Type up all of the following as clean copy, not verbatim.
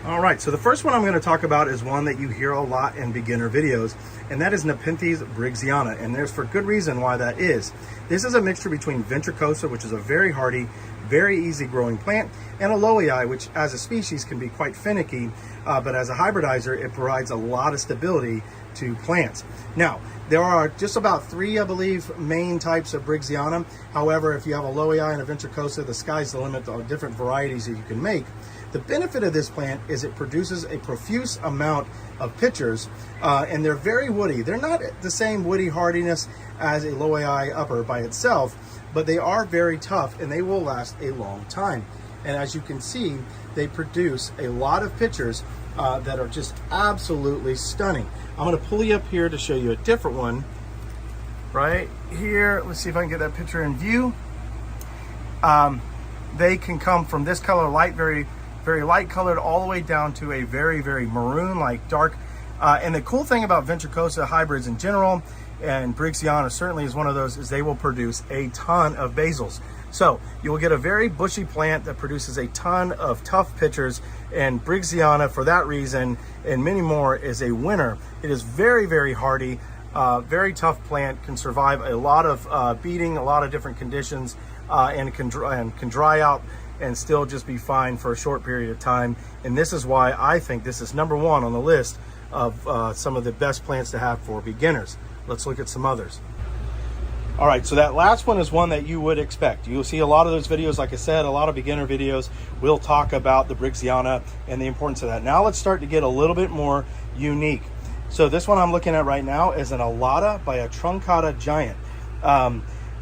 All right, so the first one I'm going to talk about is one that you hear a lot in beginner videos, and that is Nepenthes briggsii, and there's for good reason why that is. This is a mixture between ventricosa, which is a very hardy, very easy growing plant, and aloei, which as a species can be quite finicky, but as a hybridizer, it provides a lot of stability to plants. Now, there are just about 3, I believe, main types of briggsii. However, if you have a aloei and a ventricosa, the sky's the limit on different varieties that you can make. The benefit of this plant is it produces a profuse amount of pitchers, and they're very woody. They're not the same woody hardiness as a aloei upper by itself, but they are very tough and they will last a long time. And as you can see, they produce a lot of pitchers that are just absolutely stunning. I'm going to pull you up here to show you a different one right here. Let's see if I can get that picture in view. They can come from this color, light, very light colored, all the way down to a very maroon, like dark. And the cool thing about ventricosa hybrids in general, and briggsii certainly is one of those, is they will produce a ton of basils. So you will get a very bushy plant that produces a ton of tough pitchers, and briggsii for that reason and many more is a winner. It is very hardy, very tough plant, can survive a lot of beating, a lot of different conditions, and can dry out and still just be fine for a short period of time. And this is why I think this is number 1 on the list of some of the best plants to have for beginners. Let's look at some others. All right, so that last one is one that you would expect. You'll see a lot of those videos, like I said, a lot of beginner videos will talk about the briggsii and the importance of that. Now let's start to get a little bit more unique. So this one I'm looking at right now is an alata by a truncata giant.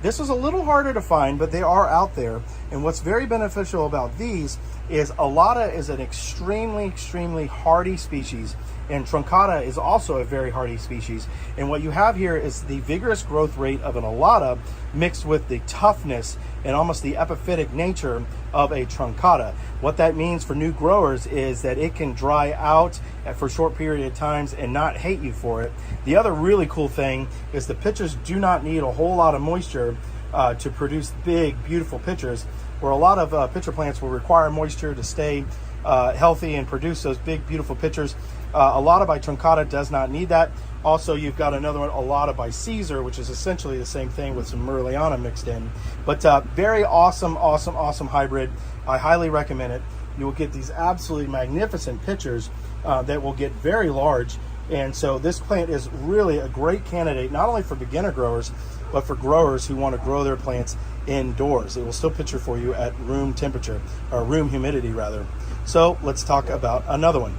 This is a little harder to find, but they are out there. And what's very beneficial about these is alata is an extremely hardy species, and truncata is also a very hardy species. And what you have here is the vigorous growth rate of an alata mixed with the toughness and almost the epiphytic nature of a truncata. What that means for new growers is that it can dry out for a short period of times and not hate you for it. The other really cool thing is the pitchers do not need a whole lot of moisture to produce big, beautiful pitchers, where a lot of pitcher plants will require moisture to stay healthy and produce those big, beautiful pitchers. Alata by truncata does not need that. Also, you've got another one, Alata by Caesar, which is essentially the same thing with some Murrayana mixed in. But very awesome hybrid. I highly recommend it. You will get these absolutely magnificent pitchers that will get very large. And so this plant is really a great candidate, not only for beginner growers, but for growers who want to grow their plants indoors. It will still pitcher for you at room temperature, or room humidity rather. So let's talk about another one.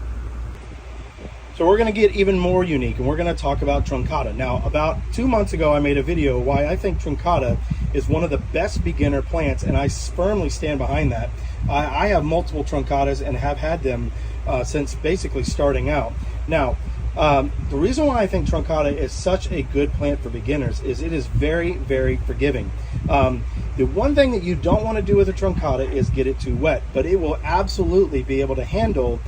So we're going to get even more unique, and we're going to talk about truncata. Now, about 2 months ago, I made a video why I think truncata is one of the best beginner plants, and I firmly stand behind that. I have multiple truncatas and have had them since basically starting out. Now, the reason why I think truncata is such a good plant for beginners is it is very forgiving. The one thing that you don't want to do with a truncata is get it too wet, but it will absolutely be able to handle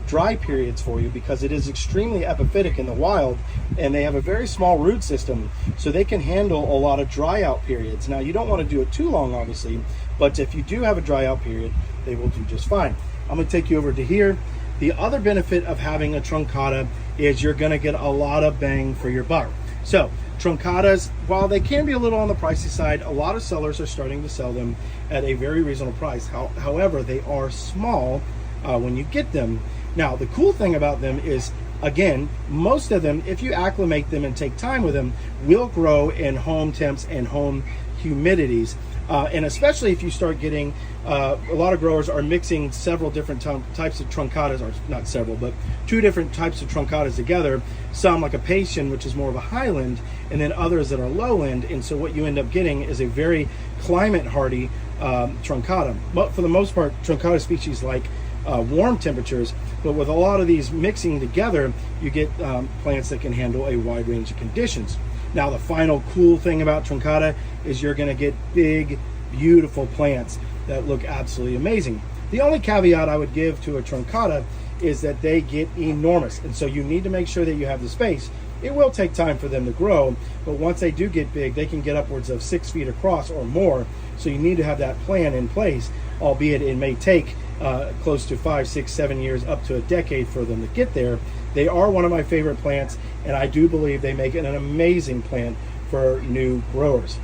dry periods for you because it is extremely epiphytic in the wild, and they have a very small root system, so they can handle a lot of dry out periods. Now, you don't want to do it too long, obviously, but if you do have a dry out period, they will do just fine. I'm going to take you over to here. The other benefit of having a truncata is you're going to get a lot of bang for your buck. So truncatas, while they can be a little on the pricey side, a lot of sellers are starting to sell them at a very reasonable price. However, they are small when you get them. Now, the cool thing about them is, again, most of them, if you acclimate them and take time with them, will grow in home temps and home humidities. And especially if you start getting, a lot of growers are mixing several different types of truncatas, or not several, but 2 different types of truncatas together. Some like a Patian, which is more of a highland, and then others that are lowland. And so what you end up getting is a very climate hardy truncata. But for the most part, truncata species like warm temperatures, but with a lot of these mixing together, you get plants that can handle a wide range of conditions. Now, the final cool thing about truncata is you're going to get big, beautiful plants that look absolutely amazing. The only caveat I would give to a truncata is that they get enormous, and so you need to make sure that you have the space. It will take time for them to grow, but once they do get big, they can get upwards of 6 feet across or more, so you need to have that plan in place, albeit it may take close to 5, 6, 7 years, up to a decade for them to get there. They are one of my favorite plants, and I do believe they make it an amazing plant for new growers.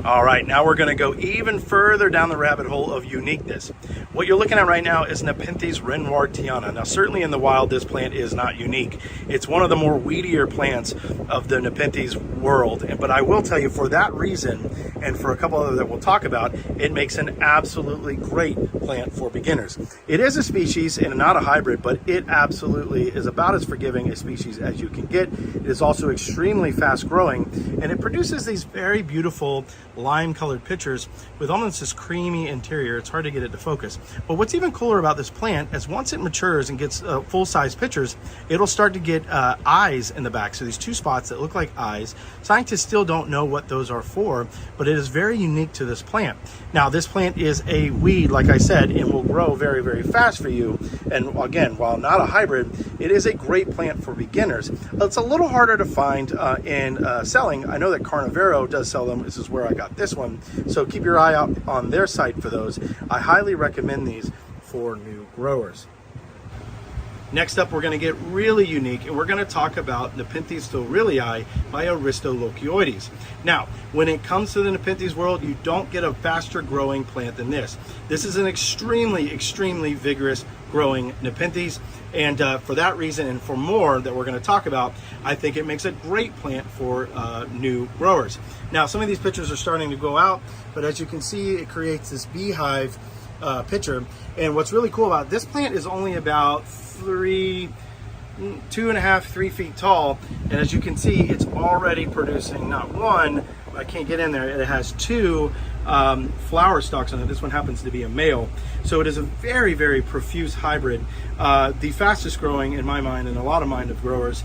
All right, now we're gonna go even further down the rabbit hole of uniqueness. What you're looking at right now is Nepenthes renwartiana. Now, certainly in the wild, this plant is not unique. It's one of the more weedier plants of the Nepenthes world. But I will tell you, for that reason, and for a couple other that we'll talk about, it makes an absolutely great plant for beginners. It is a species and not a hybrid, but it absolutely is about as forgiving a species as you can get. It is also extremely fast growing, and it produces these very beautiful lime colored pitchers with almost this creamy interior. It's hard to get it to focus. But what's even cooler about this plant is once it matures and gets full-size pitchers, it'll start to get eyes in the back. So these two spots that look like eyes. Scientists still don't know what those are for, but it is very unique to this plant. Now, this plant is a weed, like I said, and will grow very, very fast for you. And again, while not a hybrid, it is a great plant for beginners. It's a little harder to find in selling. I know that Carnivoro does sell them. This is where I got this one, so keep your eye out on their site for those. I highly recommend these for new growers. Next up, we're going to get really unique, and we're going to talk about Nepenthes storilii by Aristolochioides. Now, when it comes to the Nepenthes world, you don't get a faster growing plant than this. This is an extremely, extremely vigorous growing Nepenthes, and for that reason and for more that we're going to talk about, I think it makes a great plant for new growers. Now, some of these pictures are starting to go out, but as you can see, it creates this beehive picture. And what's really cool about this plant is only about 2.5, 3 feet tall, and as you can see, it's already producing not one, I can't get in there, it has 2 flower stalks on it. This one happens to be a male, so it is a very, very profuse hybrid, the fastest growing in my mind and a lot of mind of growers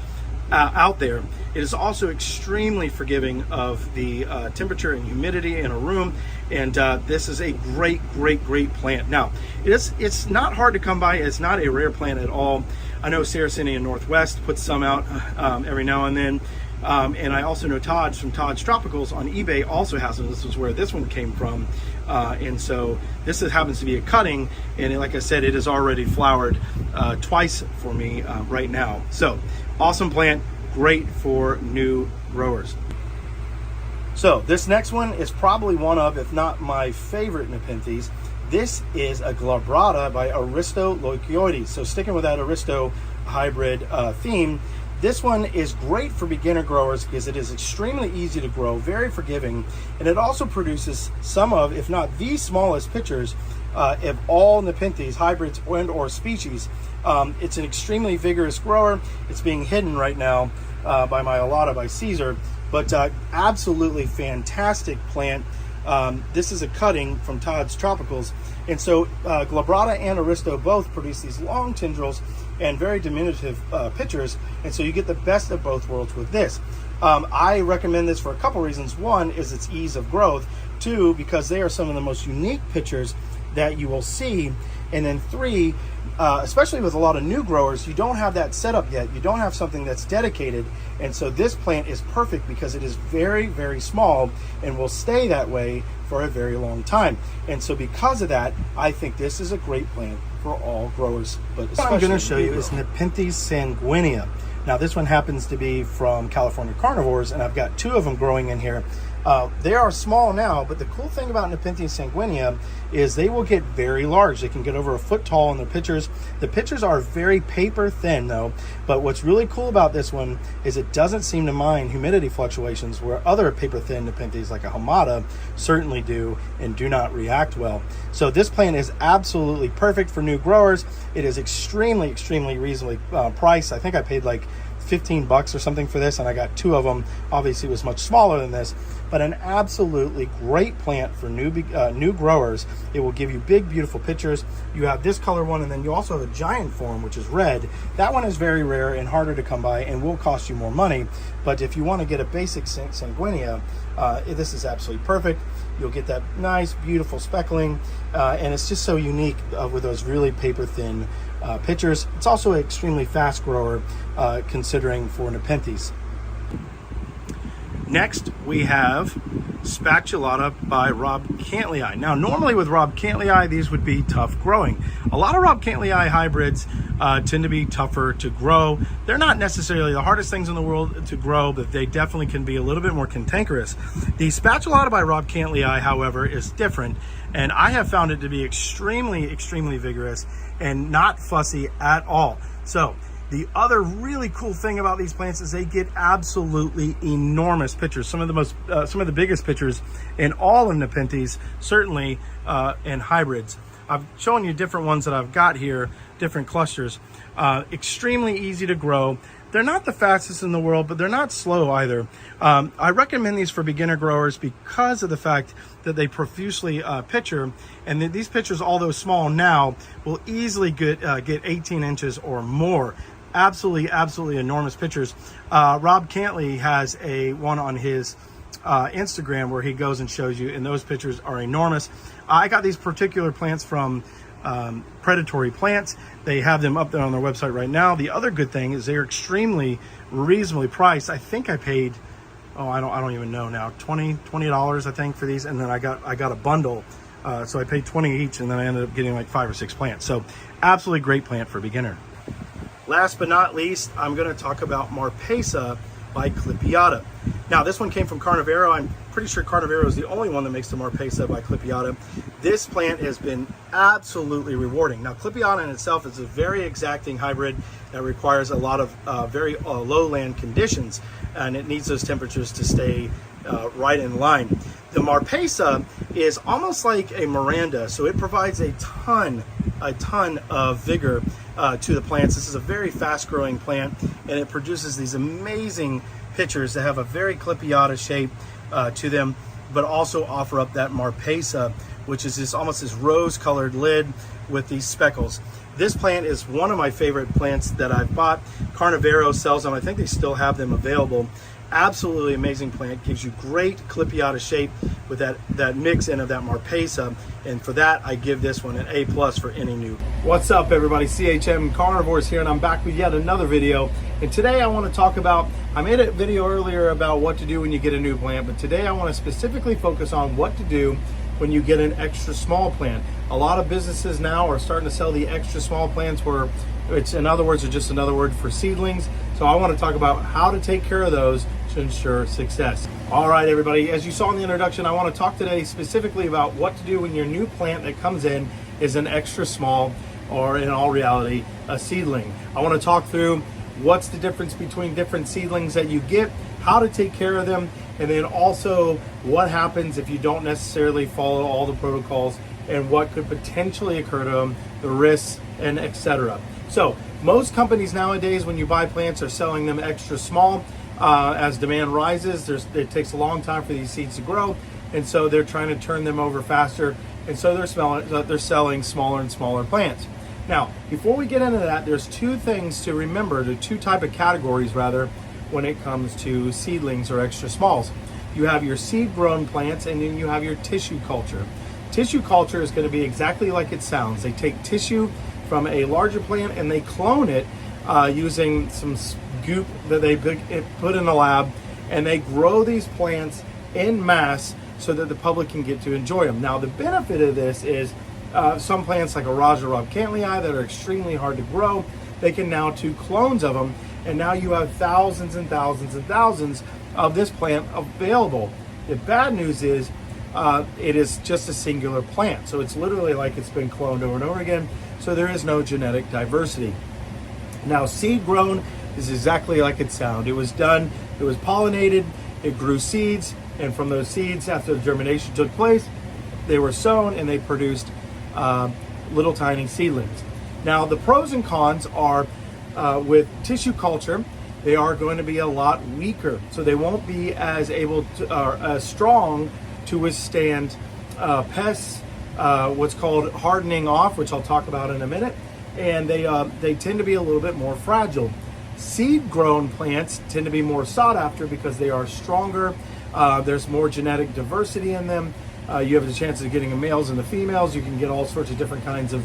out there. It is also extremely forgiving of the temperature and humidity in a room, and this is a great, great, great plant. Now, it's not hard to come by. It's not a rare plant at all. I know Sarracenia Northwest puts some out every now and then, and I also know Todd's from Todd's Tropicals on eBay also has them. This is where this one came from, and so this happens to be a cutting, and like I said, it is already flowered twice for me right now. So awesome plant, great for new growers. So this next one is probably one of, if not my favorite Nepenthes. This is a glabrata by Aristolochioides. So sticking with that Aristo hybrid theme, this one is great for beginner growers because it is extremely easy to grow, very forgiving, and it also produces some of, if not the smallest pitchers of all Nepenthes hybrids and or species. It's an extremely vigorous grower. It's being hidden right now by my Alata by Caesar, but absolutely fantastic plant. This is a cutting from Todd's Tropicals, and so glabrata and Aristo both produce these long tendrils and very diminutive pitchers, and so you get the best of both worlds with this. I recommend this for a couple reasons. One is its ease of growth. 2, because they are some of the most unique pitchers that you will see. And then 3, especially with a lot of new growers, you don't have that setup yet. You don't have something that's dedicated. And so this plant is perfect because it is very, very small and will stay that way for a very long time. And so because of that, I think this is a great plant for all growers. But what I'm going to show you is Nepenthes sanguinea. Now this one happens to be from California Carnivores, and I've got 2 of them growing in here. They are small now, but the cool thing about Nepenthes sanguinea is they will get very large. They can get over a foot tall in their pitchers. The pitchers are very paper thin though, but what's really cool about this one is it doesn't seem to mind humidity fluctuations where other paper thin Nepenthes like a Hamada certainly do and do not react well. So this plant is absolutely perfect for new growers. It is extremely, extremely reasonably priced. I think I paid like $15 or something for this, and I got 2 of them. Obviously it was much smaller than this, but an absolutely great plant for new growers. It will give you big, beautiful pitchers. You have this color one, and then you also have a giant form, which is red. That one is very rare and harder to come by and will cost you more money. But if you want to get a basic sanguinea, this is absolutely perfect. You'll get that nice, beautiful speckling, and it's just so unique with those really paper thin pitchers. It's also an extremely fast grower considering for Nepenthes. Next, we have Spatulata by Rob Cantley. Now, normally with Rob Cantley, these would be tough growing. A lot of Rob Cantley hybrids tend to be tougher to grow. They're not necessarily the hardest things in the world to grow, but they definitely can be a little bit more cantankerous. The Spatulata by Rob Cantley, however, is different, and I have found it to be extremely, extremely vigorous and not fussy at all. So, the other really cool thing about these plants is they get absolutely enormous pitchers. Some of the biggest pitchers in all of Nepenthes, certainly in hybrids. I've shown you different ones that I've got here, different clusters. Extremely easy to grow. They're not the fastest in the world, but they're not slow either. I recommend these for beginner growers because of the fact that they profusely pitcher, and that these pitchers, although small now, will easily get 18 inches or more. Absolutely enormous pitchers. Rob Cantley has one on his Instagram where he goes and shows you, and those pitchers are enormous. I got these particular plants from Predatory Plants. They have them up there on their website right now. The other good thing is they're extremely reasonably priced. I think I paid, I don't even know now, $20 I think for these, and then I got a bundle. So I paid 20 each, and then I ended up getting like 5 or 6 plants. So absolutely great plant for a beginner. Last but not least, I'm going to talk about Marpesa by Clipiata. Now, this one came from Carnivoro. I'm pretty sure Carnivoro is the only one that makes the Marpesa by Clipiata. This plant has been absolutely rewarding. Now, Clipiata in itself is a very exacting hybrid that requires a lot of very lowland conditions, and it needs those temperatures to stay right in line. The Marpesa is almost like a Miranda, so it provides a ton of vigor to the plants. This is a very fast growing plant, and it produces these amazing pitchers that have a very Clipiata shape to them, but also offer up that Marpesa, which is almost this rose colored lid with these speckles. This plant is one of my favorite plants that I've bought. Carnivoro sells them. I think they still have them available. Absolutely amazing plant, gives you great Clipiata shape with that mix in of that Marpesa, and for that I give this one an A+ for any new. What's up everybody, CHM Carnivores here, and I'm back with yet another video. And today I want to talk about, I made a video earlier about what to do when you get a new plant, but today I want to specifically focus on what to do when you get an extra small plant. A lot of businesses now are starting to sell the extra small plants where it's, in other words, or just another word for seedlings. So I want to talk about how to take care of those to ensure success. All right, everybody, as you saw in the introduction, I want to talk today specifically about what to do when your new plant that comes in is an extra small, or in all reality, a seedling. I want to talk through what's the difference between different seedlings that you get, how to take care of them, and then also what happens if you don't necessarily follow all the protocols and what could potentially occur to them, the risks, and etc. So most companies nowadays, when you buy plants, are selling them extra small. As demand rises, it takes a long time for these seeds to grow, and so they're trying to turn them over faster, and so they're selling smaller and smaller plants. Now, before we get into that, there's two things to remember, the two type of categories rather, when it comes to seedlings or extra smalls. You have your seed grown plants, and then you have your tissue culture. Tissue culture is going to be exactly like it sounds. They take tissue from a larger plant and they clone it using some goop that they put in the lab, and they grow these plants in mass so that the public can get to enjoy them. Now, the benefit of this is some plants like a Rob Cantley that are extremely hard to grow, they can now do clones of them, and now you have thousands and thousands and thousands of this plant available. The bad news is it is just a singular plant, so it's literally like it's been cloned over and over again, so there is no genetic diversity. Now, seed grown is exactly like it sounds. It was pollinated, it grew seeds, and from those seeds, after the germination took place, they were sown and they produced little tiny seedlings. Now, the pros and cons are with tissue culture, they are going to be a lot weaker, so they won't be as able to, as strong to withstand pests, what's called hardening off, which I'll talk about in a minute, and they tend to be a little bit more fragile. Seed grown plants tend to be more sought after because they are stronger, there's more genetic diversity in them, you have the chances of getting the males and the females, you can get all sorts of different kinds of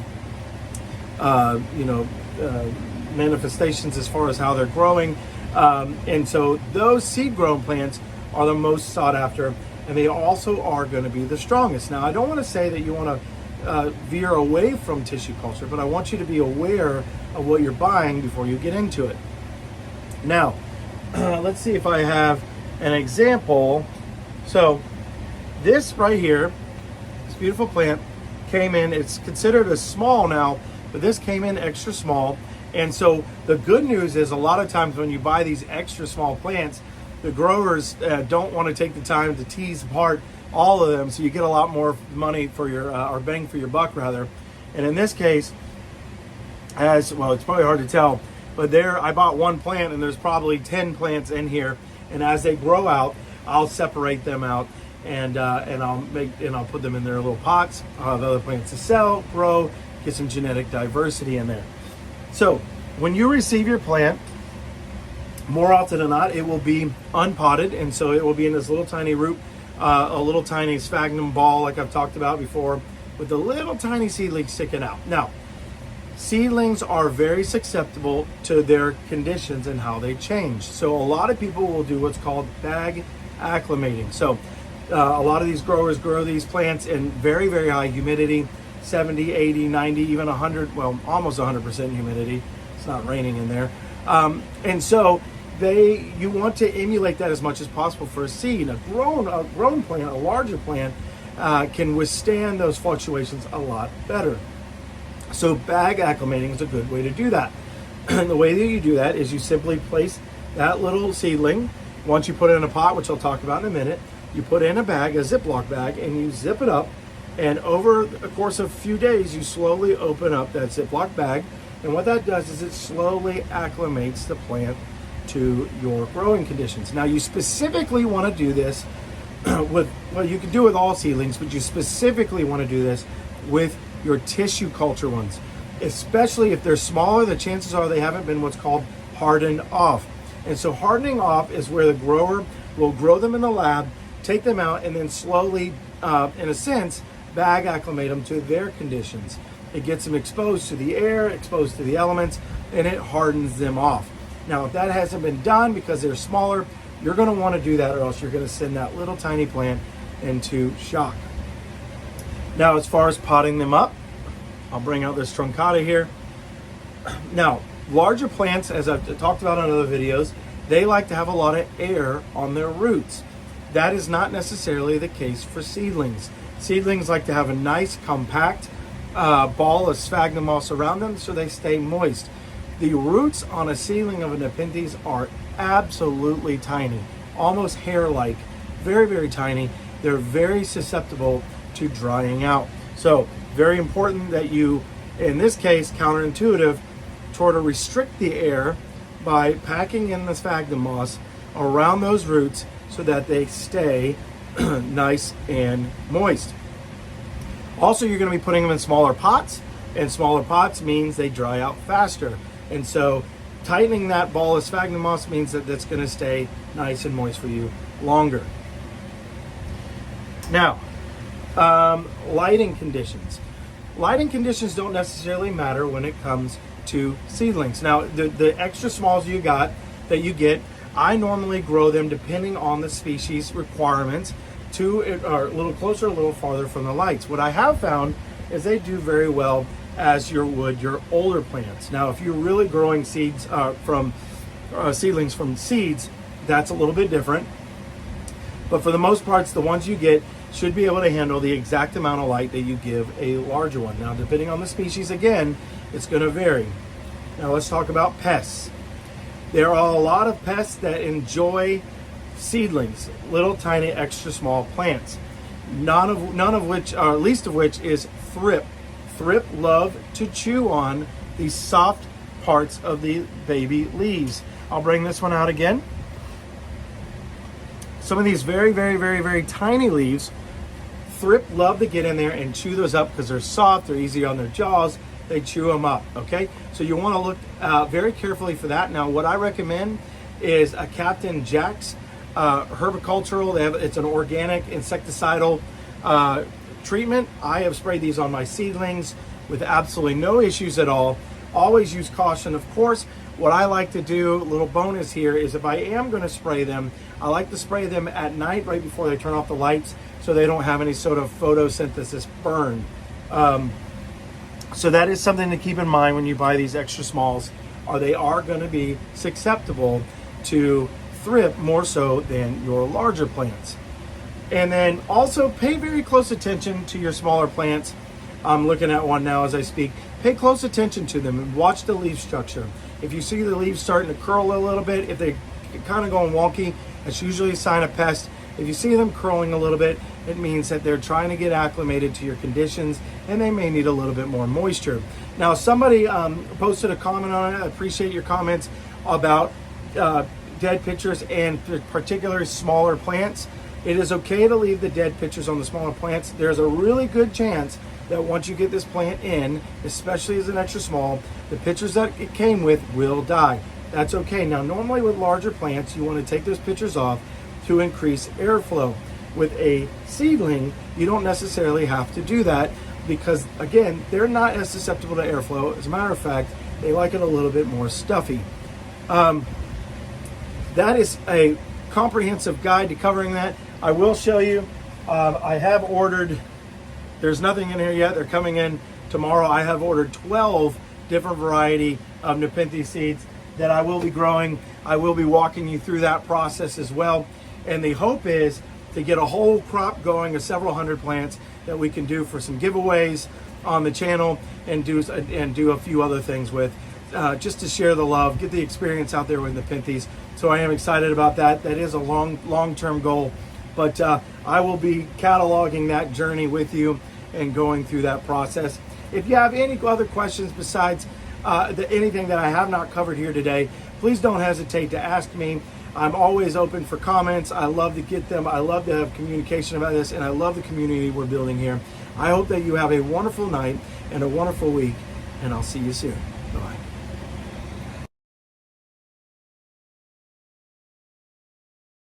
manifestations as far as how they're growing, and so those seed grown plants are the most sought after, and they also are going to be the strongest. Now, I don't want to say that you want to veer away from tissue culture, but I want you to be aware of what you're buying before you get into it. Now, let's see if I have an example. So this right here, this beautiful plant came in, it's considered a small now, but this came in extra small. And so the good news is a lot of times when you buy these extra small plants, the growers don't want to take the time to tease apart all of them, so you get a lot more money for your, or bang for your buck rather. And in this case, as well, it's probably hard to tell, but there I bought one plant and there's probably 10 plants in here. And as they grow out, I'll separate them out and I'll put them in their little pots. I'll have other plants to sell, grow, get some genetic diversity in there. So when you receive your plant, more often than not, it will be unpotted, and so it will be in this little tiny root, a little tiny sphagnum ball like I've talked about before, with a little tiny seedling sticking out. Now, seedlings are very susceptible to their conditions and how they change. So a lot of people will do what's called bag acclimating. So a lot of these growers grow these plants in very, very high humidity, 70, 80, 90, even 100, well, almost 100% humidity. It's not raining in there. And so you want to emulate that as much as possible for a seed. A grown plant, a larger plant, can withstand those fluctuations a lot better. So bag acclimating is a good way to do that. And the way that you do that is you simply place that little seedling. Once you put it in a pot, which I'll talk about in a minute, you put it in a bag, a Ziploc bag, and you zip it up. And over the course of a few days, you slowly open up that Ziploc bag. And what that does is it slowly acclimates the plant to your growing conditions. Now, you specifically want to do this with, well, you can do it with all seedlings, but you specifically want to do this with your tissue culture ones. Especially if they're smaller, the chances are they haven't been what's called hardened off. And so hardening off is where the grower will grow them in the lab, take them out, and then slowly, in a sense, bag acclimate them to their conditions. It gets them exposed to the air, exposed to the elements, and it hardens them off. Now, if that hasn't been done because they're smaller, you're going to want to do that, or else you're going to send that little tiny plant into shock. Now, as far as potting them up, I'll bring out this truncata here. Now, larger plants, as I've talked about in other videos, they like to have a lot of air on their roots. That is not necessarily the case for seedlings. Seedlings like to have a nice, compact ball of sphagnum moss around them so they stay moist. The roots on a seedling of a Nepenthes are absolutely tiny, almost hair-like, very, very tiny. They're very susceptible to drying out. So very important that you, in this case, counterintuitive, try to restrict the air by packing in the sphagnum moss around those roots so that they stay nice and moist. Also, you're going to be putting them in smaller pots, and smaller pots means they dry out faster. And so tightening that ball of sphagnum moss means that that's going to stay nice and moist for you longer. Now, lighting conditions. Lighting conditions don't necessarily matter when it comes to seedlings. Now, the extra smalls you get, I normally grow them depending on the species requirements to or a little closer, a little farther from the lights. What I have found is they do very well as your older plants. Now, if you're really growing seeds seedlings from seeds, that's a little bit different. But for the most part, the ones you get should be able to handle the exact amount of light that you give a larger one. Now, depending on the species, again, it's going to vary. Now, let's talk about pests. There are a lot of pests that enjoy seedlings, little tiny extra small plants. None of which, or least of which, is thrip. Thrip love to chew on the soft parts of the baby leaves. I'll bring this one out again. Some of these very, very, very, very tiny leaves, thrip love to get in there and chew those up because they're soft, they're easy on their jaws, they chew them up, okay? So you want to look very carefully for that. Now, what I recommend is a Captain Jack's herbicultural. It's an organic insecticidal treatment. I have sprayed these on my seedlings with absolutely no issues at all. always use caution. Of course, what I like to do, a little bonus here, is if I am going to spray them, I like to spray them at night right before they turn off the lights so they don't have any sort of photosynthesis burn. So that is something to keep in mind when you buy these extra smalls, or they are going to be susceptible to thrip more so than your larger plants. And then also pay very close attention to your smaller plants. I'm looking at one now as I speak. Pay close attention to them and watch the leaf structure. If you see the leaves starting to curl a little bit, if they're kind of going wonky, that's usually a sign of pest. If you see them curling a little bit, it means that they're trying to get acclimated to your conditions and they may need a little bit more moisture. Now, somebody posted a comment on it. I appreciate your comments about dead pitchers and particularly smaller plants. It is okay to leave the dead pitchers on the smaller plants. There's a really good chance that once you get this plant in, especially as an extra small, the pitchers that it came with will die. That's okay. Now, normally with larger plants, you want to take those pitchers off to increase airflow. With a seedling, you don't necessarily have to do that because, again, they're not as susceptible to airflow. As a matter of fact, they like it a little bit more stuffy. That is a comprehensive guide to covering that. I will show you, I have ordered, there's nothing in here yet, they're coming in tomorrow. I have ordered 12 different variety of Nepenthes seeds that I will be growing. I will be walking you through that process as well. And the hope is to get a whole crop going of several hundred plants that we can do for some giveaways on the channel and do a few other things with, just to share the love, get the experience out there with Nepenthes. So I am excited about that. That is a long-term goal, but I will be cataloging that journey with you and going through that process. If you have any other questions besides anything that I have not covered here today, please don't hesitate to ask me. I'm always open for comments. I love to get them. I love to have communication about this, and I love the community we're building here. I hope that you have a wonderful night and a wonderful week, and I'll see you soon.